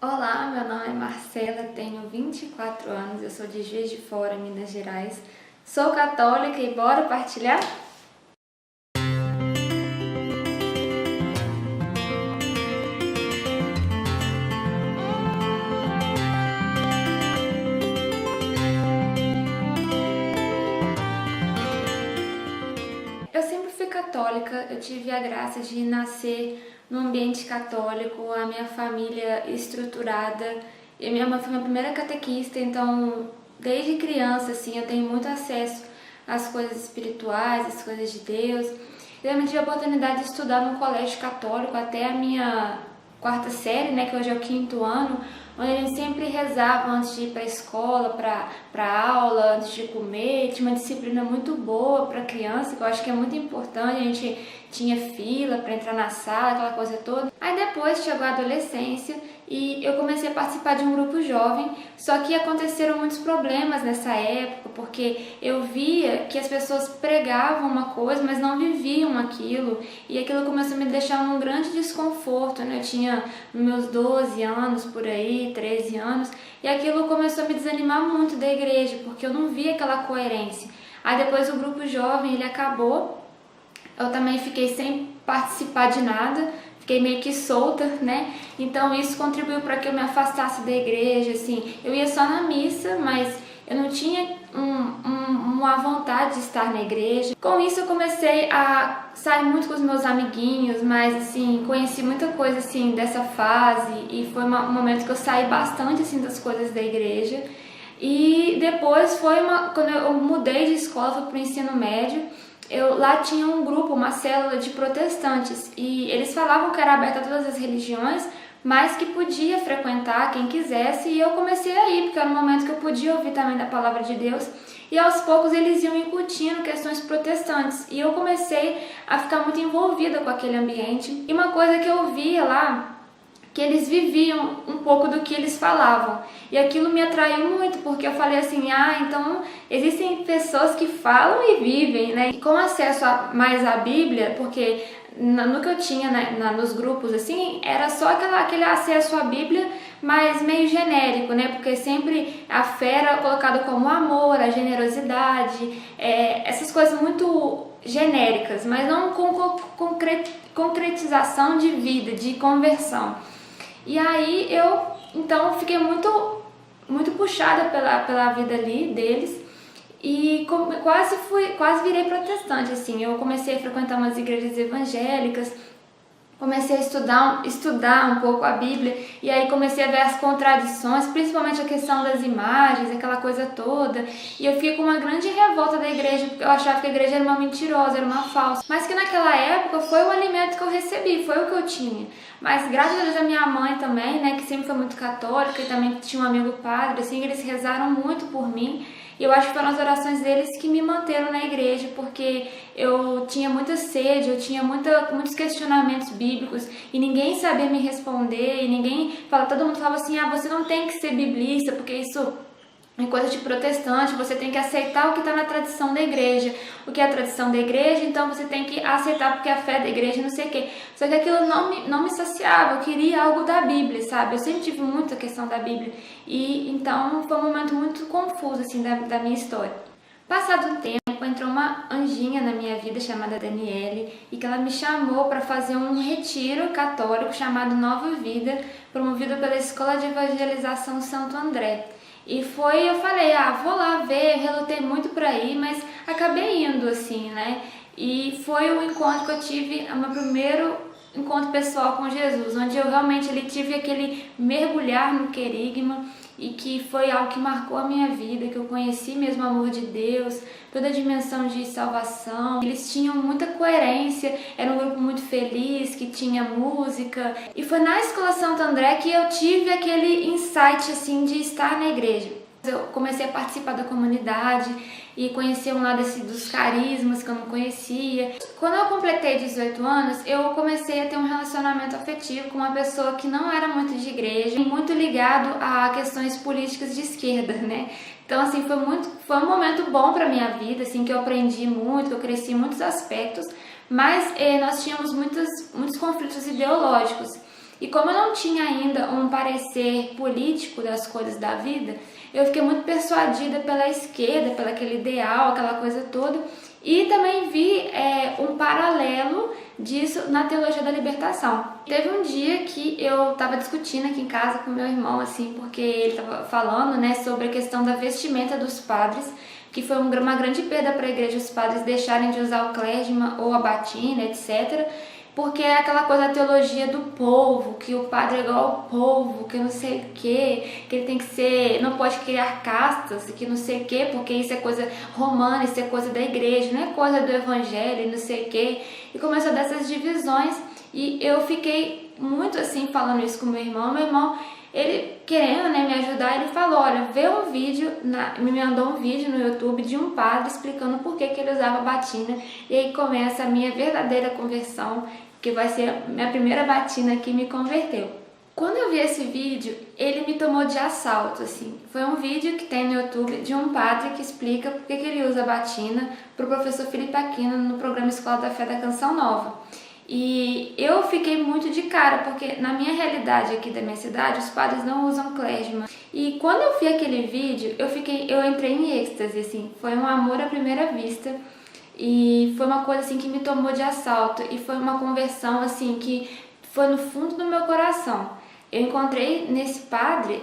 Olá, meu nome é Marcela, tenho 24 anos, eu sou de Juiz de Fora, Minas Gerais. Sou católica e bora partilhar? Eu sempre fui católica, eu tive a graça de nascer num ambiente católico, a minha família estruturada, e minha mãe foi minha primeira catequista, então desde criança assim eu tenho muito acesso às coisas espirituais, às coisas de Deus. Eu também tive a oportunidade de estudar num colégio católico até a minha quarta série, né, que hoje é o quinto ano, onde a gente sempre rezava antes de ir para a escola, para aula, antes de comer. Tinha uma disciplina muito boa para criança, que eu acho que é muito importante. A gente tinha fila para entrar na sala, aquela coisa toda. Aí depois chegou a adolescência e eu comecei a participar de um grupo jovem, só que aconteceram muitos problemas nessa época, porque eu via que as pessoas pregavam uma coisa, mas não viviam aquilo, e aquilo começou a me deixar num grande desconforto, né? Eu tinha meus 12 anos por aí, 13 anos, e aquilo começou a me desanimar muito da igreja, porque eu não via aquela coerência. Aí depois o grupo jovem, ele acabou, eu também fiquei sem participar de nada, fiquei meio que solta, né? Então isso contribuiu para que eu me afastasse da igreja, assim. Eu ia só na missa, mas eu não tinha uma vontade de estar na igreja. Com isso eu comecei a sair muito com os meus amiguinhos, mas assim, conheci muita coisa assim dessa fase e foi um momento que eu saí bastante assim das coisas da igreja. E depois quando eu mudei de escola, fui para o ensino médio. Lá tinha um grupo, uma célula de protestantes, e eles falavam que era aberta a todas as religiões, mas que podia frequentar quem quisesse, e eu comecei a ir, porque era um momento que eu podia ouvir também da palavra de Deus, e aos poucos eles iam incutindo questões protestantes, e eu comecei a ficar muito envolvida com aquele ambiente. E uma coisa que eu via lá, que eles viviam um pouco do que eles falavam. E aquilo me atraiu muito, porque eu falei assim, então existem pessoas que falam e vivem, né? E com acesso mais à Bíblia, porque no que eu tinha nos grupos, assim, era só aquele acesso à Bíblia, mas meio genérico, né? Porque sempre a fé era colocada como amor, a generosidade, essas coisas muito genéricas, mas não com concretização de vida, de conversão. E aí eu, então, fiquei muito puxada pela vida ali deles e quase virei protestante, assim. Eu comecei a frequentar umas igrejas evangélicas, comecei a estudar um pouco a Bíblia, e aí comecei a ver as contradições, principalmente a questão das imagens, aquela coisa toda, e eu fiquei com uma grande revolta da igreja, porque eu achava que a igreja era uma mentirosa, era uma falsa, mas que naquela época foi o alimento que eu recebi, foi o que eu tinha. Mas graças a Deus a minha mãe também, né, que sempre foi muito católica, e também tinha um amigo padre, assim, eles rezaram muito por mim. E eu acho que foram as orações deles que me manteram na igreja, porque eu tinha muita sede, eu tinha muitos questionamentos bíblicos e ninguém sabia me responder, e todo mundo falava assim, você não tem que ser biblista, porque isso é coisa de protestante, você tem que aceitar o que está na tradição da igreja. O que é a tradição da igreja, então você tem que aceitar porque é a fé da igreja, não sei o quê. Só que aquilo não me saciava, eu queria algo da Bíblia, sabe? Eu sempre tive muita questão da Bíblia. E então foi um momento muito confuso, assim, da minha história. Passado um tempo, entrou uma anjinha na minha vida chamada Daniele, e que ela me chamou para fazer um retiro católico chamado Nova Vida, promovido pela Escola de Evangelização Santo André. E eu falei, vou lá ver, relutei muito pra ir, mas acabei indo, assim, né? E foi o encontro que eu tive, o meu primeiro encontro pessoal com Jesus, onde eu realmente tive aquele mergulhar no querigma, e que foi algo que marcou a minha vida, que eu conheci mesmo o amor de Deus, toda a dimensão de salvação. Eles tinham muita coerência, era um grupo muito feliz, que tinha música. E foi na Escola Santo André que eu tive aquele insight, assim, de estar na igreja. Eu comecei a participar da comunidade e conhecer um lado dos carismas que eu não conhecia. Quando eu completei 18 anos, eu comecei a ter um relacionamento afetivo com uma pessoa que não era muito de igreja, muito ligado a questões políticas de esquerda, né? Então, assim, foi um momento bom para minha vida, assim, que eu aprendi muito, que eu cresci em muitos aspectos, mas nós tínhamos muitos conflitos ideológicos. E como eu não tinha ainda um parecer político das coisas da vida, eu fiquei muito persuadida pela esquerda, pelo aquele ideal, aquela coisa toda, e também vi um paralelo disso na teologia da libertação. Teve um dia que eu estava discutindo aqui em casa com meu irmão, assim, porque ele estava falando, né, sobre a questão da vestimenta dos padres, que foi uma grande perda para a igreja os padres deixarem de usar o clérigma ou a batina, etc., porque é aquela coisa da teologia do povo, que o padre é igual ao povo, que não sei o que ele tem que ser, não pode criar castas, que não sei o que, porque isso é coisa romana, isso é coisa da igreja, não é coisa do evangelho, não sei o que. E começou dessas divisões, e eu fiquei muito assim falando isso com meu irmão, ele querendo, né, me ajudar, ele falou, olha, vê um vídeo, me mandou um vídeo no YouTube de um padre explicando por que ele usava batina, e aí começa a minha verdadeira conversão, que vai ser a minha primeira batina que me converteu. Quando eu vi esse vídeo, ele me tomou de assalto, assim. Foi um vídeo que tem no YouTube de um padre que explica por que ele usa batina para o professor Felipe Aquino no programa Escola da Fé da Canção Nova. E eu fiquei muito de cara, porque na minha realidade aqui da minha cidade, os padres não usam clérigma. E quando eu vi aquele vídeo, eu entrei em êxtase, assim. Foi um amor à primeira vista. E foi uma coisa assim que me tomou de assalto, e foi uma conversão assim que foi no fundo do meu coração. Eu encontrei nesse padre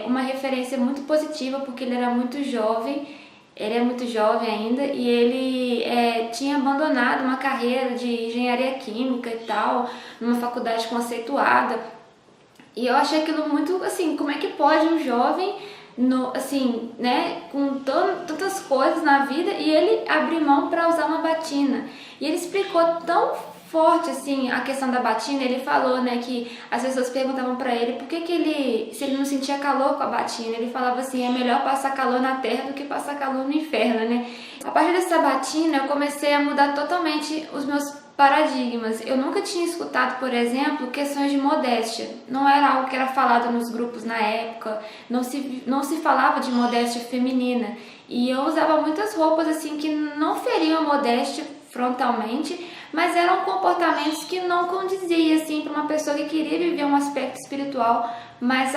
uma referência muito positiva, porque ele era muito jovem, ele é muito jovem ainda, e ele tinha abandonado uma carreira de engenharia química e tal, numa faculdade conceituada. E eu achei aquilo muito assim, como é que pode um jovem assim, né, com tantas coisas na vida, e ele abriu mão para usar uma batina. E ele explicou tão forte assim a questão da batina. Ele falou, né, que as pessoas perguntavam para ele por que se ele não sentia calor com a batina. Ele falava assim, é melhor passar calor na terra do que passar calor no inferno, né? A partir dessa batina eu comecei a mudar totalmente os meus paradigmas. Eu nunca tinha escutado, por exemplo, questões de modéstia. Não era algo que era falado nos grupos na época, não se falava de modéstia feminina. E eu usava muitas roupas assim que não feriam a modéstia frontalmente, mas eram comportamentos que não condiziam assim para uma pessoa que queria viver um aspecto espiritual mais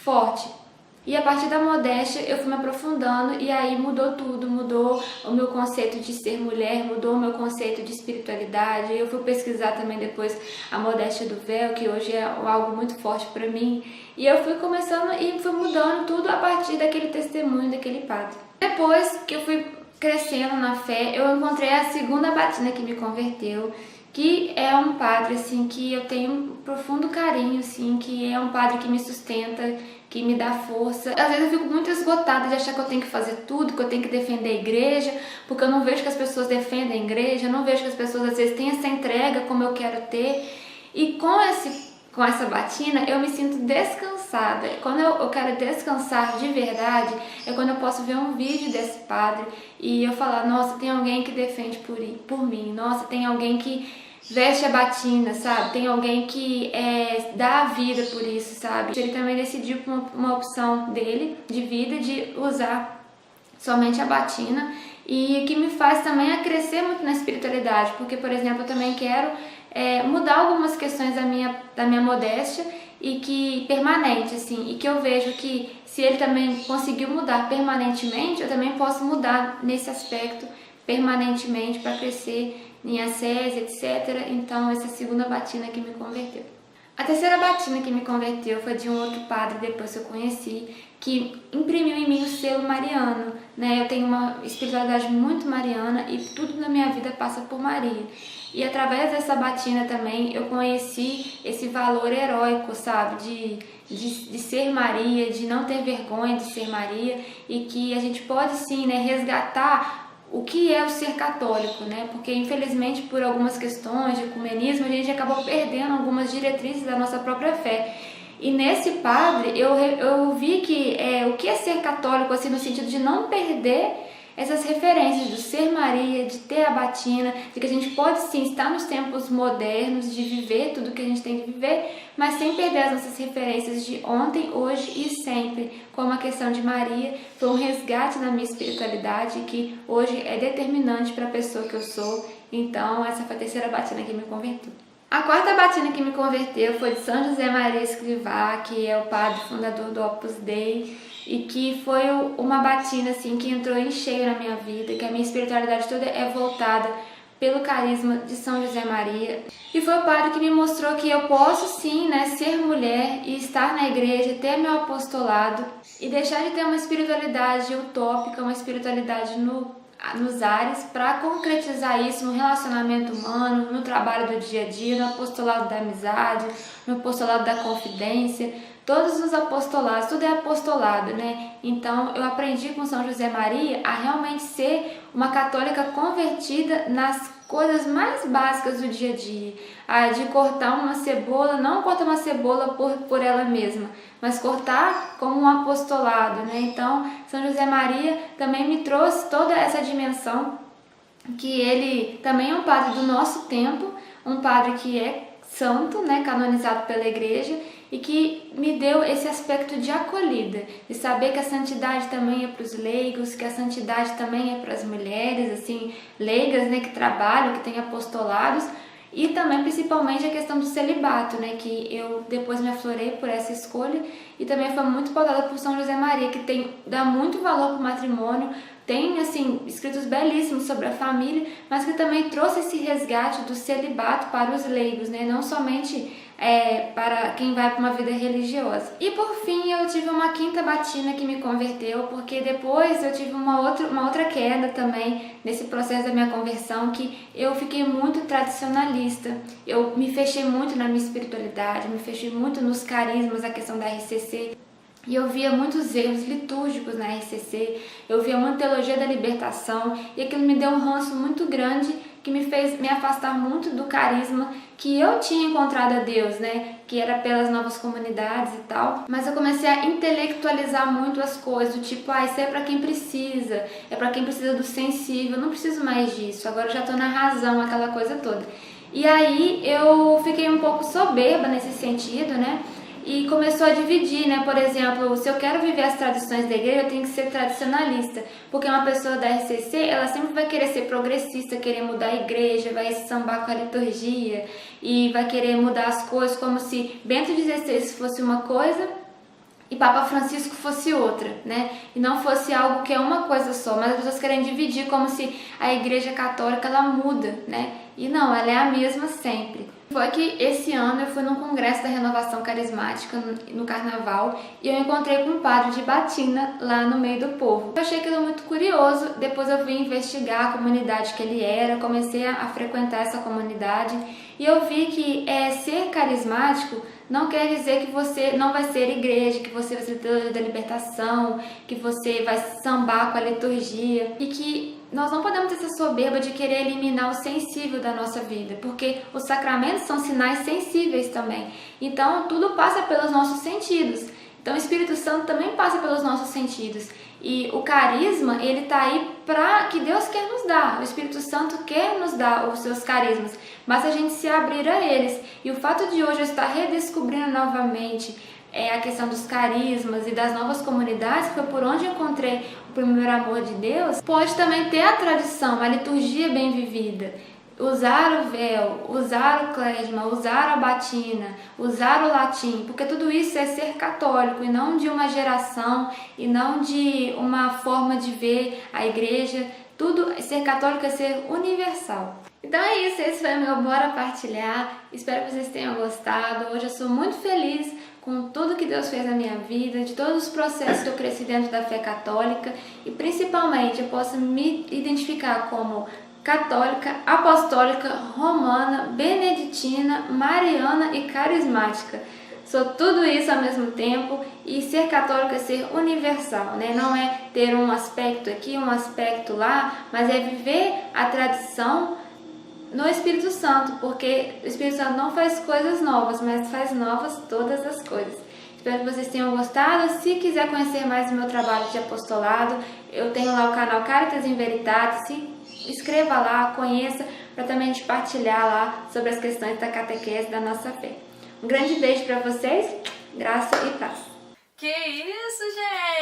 forte. E a partir da modéstia eu fui me aprofundando, e aí mudou tudo, mudou o meu conceito de ser mulher, mudou o meu conceito de espiritualidade. Eu fui pesquisar também depois a modéstia do véu, que hoje é algo muito forte para mim. E eu fui começando e fui mudando tudo a partir daquele testemunho daquele padre. Depois que eu fui crescendo na fé, eu encontrei a segunda batina que me converteu, que é um padre assim que eu tenho um profundo carinho, assim, que é um padre que me sustenta, que me dá força. Às vezes eu fico muito esgotada de achar que eu tenho que fazer tudo, que eu tenho que defender a igreja, porque eu não vejo que as pessoas defendem a igreja, eu não vejo que as pessoas às vezes têm essa entrega como eu quero ter. E com essa batina eu me sinto descansada. Quando eu quero descansar de verdade, é quando eu posso ver um vídeo desse padre e eu falar, nossa, tem alguém que defende por mim, nossa, tem alguém que veste a batina, sabe? Tem alguém que dá a vida por isso, sabe? Ele também decidiu por uma opção dele de vida de usar somente a batina, e que me faz também a crescer muito na espiritualidade, porque, por exemplo, eu também quero mudar algumas questões da minha modéstia, e que permanente, assim, e que eu vejo que se ele também conseguiu mudar permanentemente, eu também posso mudar nesse aspecto permanentemente para crescer em ascese, etc. Então, essa segunda batina que me converteu. A terceira batina que me converteu foi de um outro padre, depois que eu conheci, que imprimiu em mim o selo mariano, né? Eu tenho uma espiritualidade muito mariana e tudo na minha vida passa por Maria. E através dessa batina também eu conheci esse valor heróico, sabe? De ser Maria, de não ter vergonha de ser Maria, e que a gente pode sim, né, resgatar o que é o ser católico, né? Porque infelizmente por algumas questões de ecumenismo a gente acabou perdendo algumas diretrizes da nossa própria fé. E nesse padre eu vi que o que é ser católico, assim, no sentido de não perder essas referências do ser Maria, de ter a batina, de que a gente pode sim estar nos tempos modernos, de viver tudo que a gente tem que viver, mas sem perder as nossas referências de ontem, hoje e sempre, como a questão de Maria. Foi um resgate na minha espiritualidade que hoje é determinante para a pessoa que eu sou. Então essa foi a terceira batina que me converteu. A quarta batina que me converteu foi de São José Maria Escrivá, que é o padre fundador do Opus Dei, e que foi uma batina assim, que entrou em cheio na minha vida, que a minha espiritualidade toda é voltada pelo carisma de São José Maria. E foi o padre que me mostrou que eu posso sim, né, ser mulher e estar na igreja, ter meu apostolado e deixar de ter uma espiritualidade utópica, uma espiritualidade nos ares, para concretizar isso no relacionamento humano, no trabalho do dia a dia, no apostolado da amizade, no apostolado da confidência. Todos os apostolados, tudo é apostolado, né? Então eu aprendi com São José Maria a realmente ser uma católica convertida nas coisas mais básicas do dia a dia. De cortar uma cebola, não cortar uma cebola por ela mesma, mas cortar como um apostolado, né? Então São José Maria também me trouxe toda essa dimensão, que ele também é um padre do nosso tempo, um padre que é santo, né, canonizado pela igreja, e que me deu esse aspecto de acolhida, de saber que a santidade também é para os leigos, que a santidade também é para as mulheres, assim, leigas, né, que trabalham, que têm apostolados, e também principalmente a questão do celibato, né, que eu depois me aflorei por essa escolha, e também foi muito pautada por São José Maria, que dá muito valor para o matrimônio, tem assim escritos belíssimos sobre a família, mas que também trouxe esse resgate do celibato para os leigos, né? Não somente para quem vai para uma vida religiosa. E por fim eu tive uma quinta batina que me converteu, porque depois eu tive uma outra queda também nesse processo da minha conversão, que eu fiquei muito tradicionalista. Eu me fechei muito na minha espiritualidade, me fechei muito nos carismas, a questão da RCC. E eu via muitos erros litúrgicos na RCC, eu via muita teologia da libertação, e aquilo me deu um ranço muito grande, que me fez me afastar muito do carisma que eu tinha encontrado a Deus, né? Que era pelas novas comunidades e tal. Mas eu comecei a intelectualizar muito as coisas, do tipo, isso é pra quem precisa, é pra quem precisa do sensível, eu não preciso mais disso, agora eu já tô na razão, aquela coisa toda. E aí eu fiquei um pouco soberba nesse sentido, né? E começou a dividir, né? Por exemplo, se eu quero viver as tradições da igreja, eu tenho que ser tradicionalista, porque uma pessoa da RCC, ela sempre vai querer ser progressista, querer mudar a igreja, vai sambar com a liturgia e vai querer mudar as coisas, como se Bento XVI fosse uma coisa e Papa Francisco fosse outra, né? E não fosse algo que é uma coisa só, mas as pessoas querem dividir como se a igreja católica, ela muda, né? E não, ela é a mesma sempre. Foi que esse ano eu fui num congresso da Renovação Carismática no Carnaval, e eu encontrei com um padre de batina lá no meio do povo. Eu achei aquilo muito curioso, depois eu vim investigar a comunidade que ele era, comecei a frequentar essa comunidade, e eu vi que ser carismático não quer dizer que você não vai ser igreja, que você vai ser teologia da libertação, que você vai sambar com a liturgia, e que nós não podemos ter essa soberba de querer eliminar o sensível da nossa vida, porque os sacramentos são sinais sensíveis também. Então, tudo passa pelos nossos sentidos. Então, o Espírito Santo também passa pelos nossos sentidos. E o carisma, ele tá aí para que Deus quer nos dar. O Espírito Santo quer nos dar os seus carismas, basta a gente se abrir a eles. E o fato de hoje eu estar redescobrindo novamente a questão dos carismas e das novas comunidades, que foi por onde eu encontrei o primeiro amor de Deus, pode também ter a tradição, a liturgia bem vivida. Usar o véu, usar o clésma, usar a batina, usar o latim, porque tudo isso é ser católico e não de uma geração e não de uma forma de ver a igreja. Tudo, ser católico é ser universal. Então é isso, esse foi o meu Bora Partilhar. Espero que vocês tenham gostado. Hoje eu sou muito feliz com tudo que Deus fez na minha vida, de todos os processos que eu cresci dentro da fé católica, e principalmente eu posso me identificar como católica, apostólica, romana, beneditina, mariana e carismática. Sou tudo isso ao mesmo tempo, e ser católico é ser universal, né? Não é ter um aspecto aqui, um aspecto lá, mas é viver a tradição no Espírito Santo, porque o Espírito Santo não faz coisas novas, mas faz novas todas as coisas. Espero que vocês tenham gostado. Se quiser conhecer mais do meu trabalho de apostolado, eu tenho lá o canal Caritas in Veritate. Se inscreva lá, conheça, para também a gente partilhar lá sobre as questões da catequese da nossa fé. Um grande beijo para vocês, graça e paz. Que isso,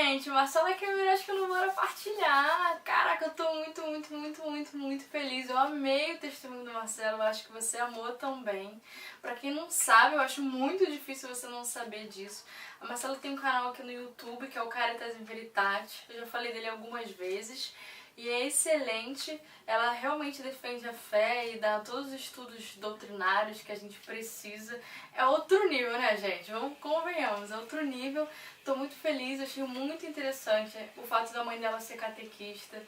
gente! gente, Marcela Cameiro, acho que eu não vou partilhar. Caraca, eu tô muito feliz. Eu amei o testemunho do Marcelo, eu acho que você amou também. Pra quem não sabe, eu acho muito difícil você não saber disso. A Marcela tem um canal aqui no YouTube, que é o Caritas in Veritate. Eu já falei dele algumas vezes. E é excelente, ela realmente defende a fé e dá todos os estudos doutrinários que a gente precisa. É outro nível, né, gente? Vamos, convenhamos, é outro nível. Tô muito feliz, achei muito interessante o fato da mãe dela ser catequista.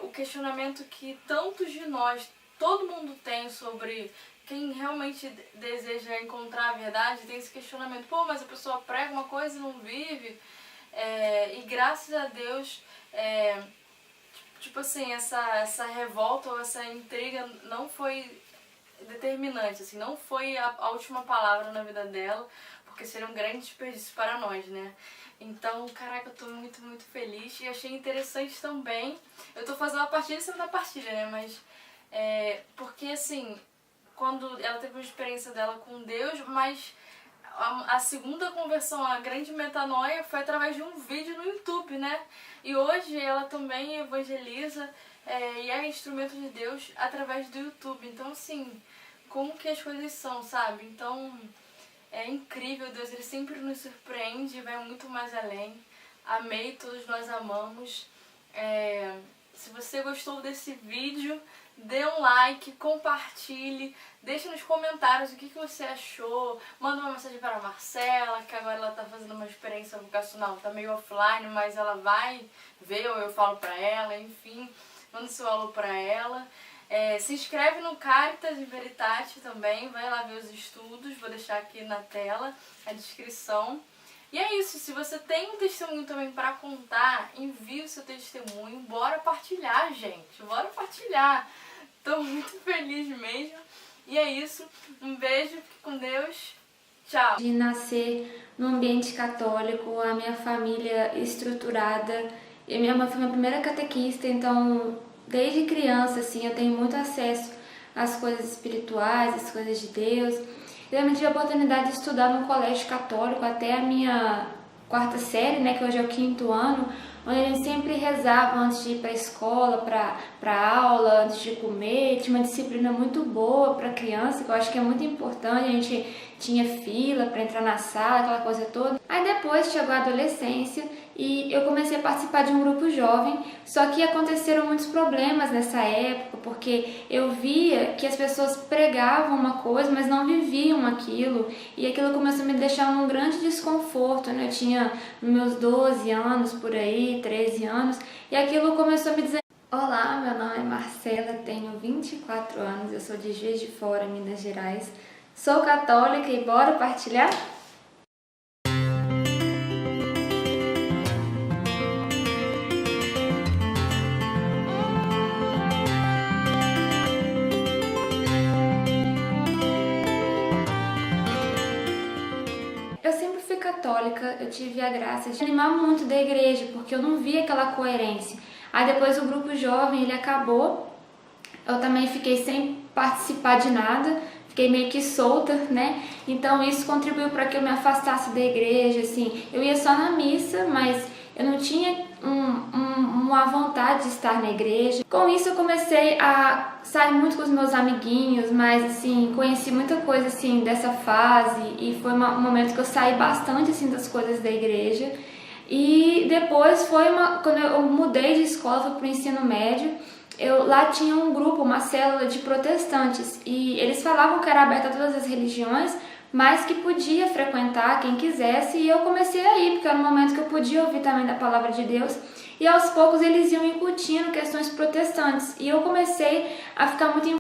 O questionamento que tantos de nós, todo mundo tem sobre quem realmente deseja encontrar a verdade, tem esse questionamento. Pô, mas a pessoa prega uma coisa e não vive. E graças a Deus... tipo assim, essa revolta ou essa intriga não foi determinante, assim, não foi a última palavra na vida dela, porque seria um grande desperdício para nós, né? Então, caraca, eu tô muito feliz e achei interessante também. Eu tô fazendo uma partilha em cima da partilha, né? Mas, porque assim, quando ela teve uma experiência dela com Deus, mas a segunda conversão, a grande metanoia, foi através de um vídeo no YouTube, né? E hoje ela também evangeliza e é instrumento de Deus através do YouTube. Então, assim, como que as coisas são, sabe? Então, é incrível, Deus, Ele sempre nos surpreende e vai muito mais além. Amei, todos nós amamos. Se você gostou desse vídeo, dê um like, compartilhe, deixa nos comentários o que você achou, manda uma mensagem para a Marcela, que agora ela está fazendo uma experiência vocacional, está meio offline, mas ela vai ver ou eu falo para ela, enfim, manda seu alô para ela. Se inscreve no Caritas in Veritate também, vai lá ver os estudos, vou deixar aqui na tela a descrição. E é isso, se você tem um testemunho também para contar, envie o seu testemunho, bora partilhar, gente, bora partilhar. Tô muito feliz mesmo. E é isso, um beijo, fique com Deus, tchau. De nascer num ambiente católico, a minha família estruturada, e minha mãe foi minha primeira catequista, então desde criança assim eu tenho muito acesso às coisas espirituais, às coisas de Deus. Eu também tive a oportunidade de estudar num colégio católico até a minha quarta série, né, que hoje é o 5º ano, onde a gente sempre rezava antes de ir para a escola, para aula, antes de comer. Tinha uma disciplina muito boa para criança, que eu acho que é muito importante. A gente tinha fila para entrar na sala, aquela coisa toda. Aí depois chegou a adolescência e eu comecei a participar de um grupo jovem, só que aconteceram muitos problemas nessa época, porque eu via que as pessoas pregavam uma coisa, mas não viviam aquilo, e aquilo começou a me deixar num grande desconforto, né? Eu tinha meus 12 anos, por aí, 13 anos, e aquilo começou a me dizer: olá, meu nome é Marcela, tenho 24 anos, eu sou de Juiz de Fora, Minas Gerais, sou católica e bora partilhar? Católica, eu tive a graça de animar muito da igreja, porque eu não via aquela coerência. Aí depois o grupo jovem, ele acabou, eu também fiquei sem participar de nada, fiquei meio que solta, né? Então isso contribuiu para que eu me afastasse da igreja, assim. Eu ia só na missa, mas eu não tinha uma vontade de estar na igreja. Com isso eu comecei a sair muito com os meus amiguinhos, mas assim, conheci muita coisa assim dessa fase e foi um momento que eu saí bastante assim das coisas da igreja. E depois quando eu mudei de escola, fui para o ensino médio, lá tinha um grupo, uma célula de protestantes, e eles falavam que era aberta a todas as religiões, mas que podia frequentar quem quisesse, e eu comecei a ir, porque era um momento que eu podia ouvir também da palavra de Deus, e aos poucos eles iam incutindo questões protestantes, e eu comecei a ficar muito